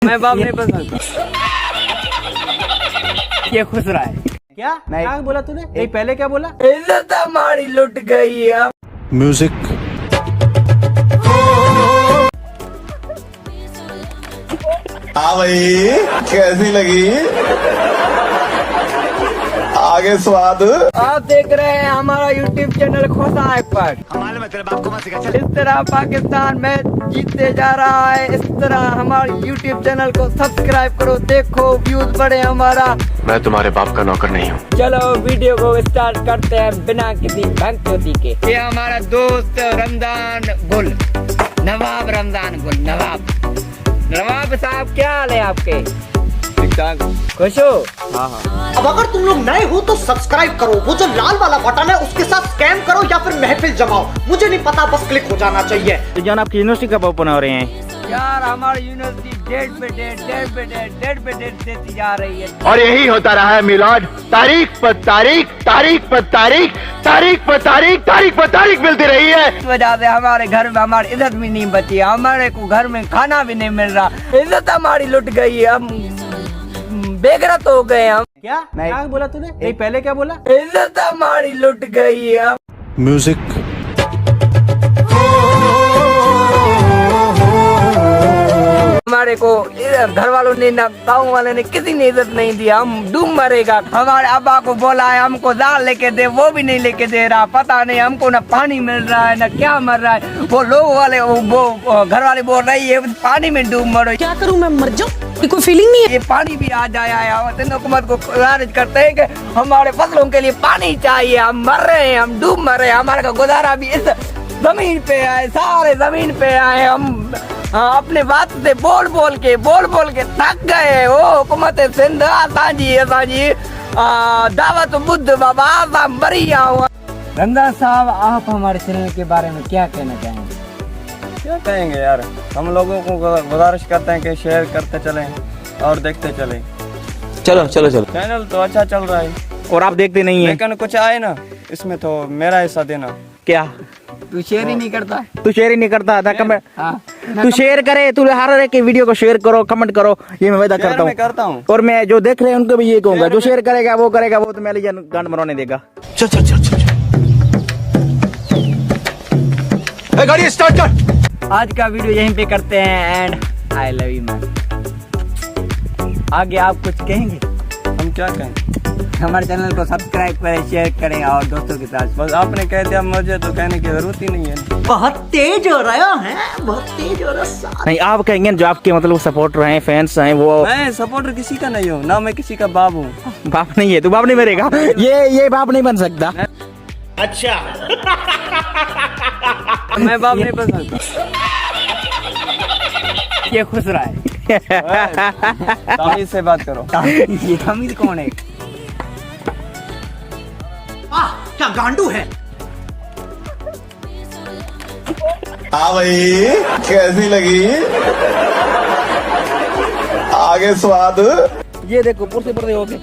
मैं बाप नहीं पसंद। ये खुश रहा है क्या क्या बोला तूने? नहीं पहले क्या बोला? इज्जत हमारी लुट गई है। म्यूजिक। हाँ भाई, कैसी लगी? आगे स्वाद। आप देख रहे हैं हमारा YouTube चैनल खोसा एक्सपर्ट। हमारे में तेरे बाप को मत सिखा। इस तरह पाकिस्तान मैच जीतते जा रहा है। इस तरह हमारे YouTube चैनल को सब्सक्राइब करो, देखो व्यूज बढ़े हमारा। मैं तुम्हारे बाप का नौकर नहीं हूँ। चलो वीडियो को स्टार्ट करते हैं बिना किसी भंगचोदी के। ये हमारा दोस्त रमजान गुल, नवाब रमजान गुल। नवाब साहब क्या हाल है आपके? खुश हो? अब अगर तुम लोग नए हो तो सब्सक्राइब करो, वो जो लाल वाला बटन है उसके साथ स्कैम करो या फिर महफिल जमाओ, मुझे नहीं पता, बस क्लिक हो जाना चाहिए। तो जान आपकी यूनिवर्सिटी कब ओपन हो रहे हैं? यार हमारी यूनिवर्सिटी डेट पे डेट देती जा रही है। और यही होता रहा है मिलाद, तारीख पर तारीख मिलती रही है। इस वजह से हमारे घर में हमारी इज्जत भी नहीं बची है, हमारे को घर में खाना भी नहीं मिल रहा, इज्जत हमारी लुट गई है, हम बेगरत हो गए हम। क्या क्या बोला तूने? नहीं पहले क्या बोला? इज्जत हमारी लुट गई है। म्यूजिक। हमारे को घर वालों ने ना गाँव वाले ने किसी ने इज्जत नहीं दिया, हम डूब मरेगा। हमारे अब्बा को बोला है हमको दाल लेके दे, वो भी नहीं लेके दे रहा। पता नहीं हमको ना पानी मिल रहा है ना क्या मर रहा है। वो लोग वाले वो घर वाले बोल रही है पानी में डूब मरो। क्या करूं मैं, मर जाऊं? कोई फीलिंग नहीं है। ये पानी भी आ जाया है। हुकूमत को गुजारिश करते हैं कि हमारे फसलों के लिए पानी चाहिए, हम मर रहे हैं, हम डूब मर रहे हैं। हमारे का गुजारा भी इस जमीन पे आए, सारे जमीन पे आए। हम अपने बात से बोल बोल के थक गए। ओ हुकूमत सिंध असांजी दावत बुद्ध बाबा आसाम बरिया हुआ। रमजान साहब, आप हमारे चैनल के बारे में क्या कहना चाहेंगे? क्या कहेंगे यार, हम लोगों को गुजारिश करते हैं कि शेयर करते चलें और देखते चलें। चलो चैनल तो अच्छा चल रहा है और आप देखते नहीं है। लेकिन कुछ आए ना इसमें तो मेरा हिस्सा देना। क्या तू शेयर ही नहीं करता? तू शेयर ही नहीं करता था? कमेंट हाँ। तू शेयर करे, तू हर एक वीडियो को शेयर करो, कमेंट करो, ये मैं वादा करता हूँ। और मैं जो देख रहे हैं उनको भी ये कहूंगा, जो शेयर करेगा वो तो मेरी गांड मरवाने देगा। चल गाड़ी स्टार्ट कर। आज का वीडियो यहीं पे करते हैं and I love you man. आगे आप कुछ कहेंगे? हम क्या कहें? हमारे चैनल को सब्सक्राइब करें, शेयर करें और दोस्तों के साथ। बस आपने कह दिया, मुझे तो कहने की जरूरत ही नहीं है। बहुत तेज हो रहा है, बहुत तेज हो रहा है। नहीं, आप कहेंगे जो आपके मतलब सपोर्टर हैं, फैंस हैं, वो। मैं सपोर्टर किसी का नहीं हूँ ना, मैं किसी का बाप हूँ। बाप नहीं है तू, बाप नहीं मरेगा। ये बाप नहीं बन सकता। अच्छा मैं बाप नहीं पसंद। ये खुश रहा है। तमीज से बात करो। ये तमीज कौन है? क्या गांडू है? हाँ भाई, कैसी लगी? आगे स्वाद। ये देखो पुरसे हो गए।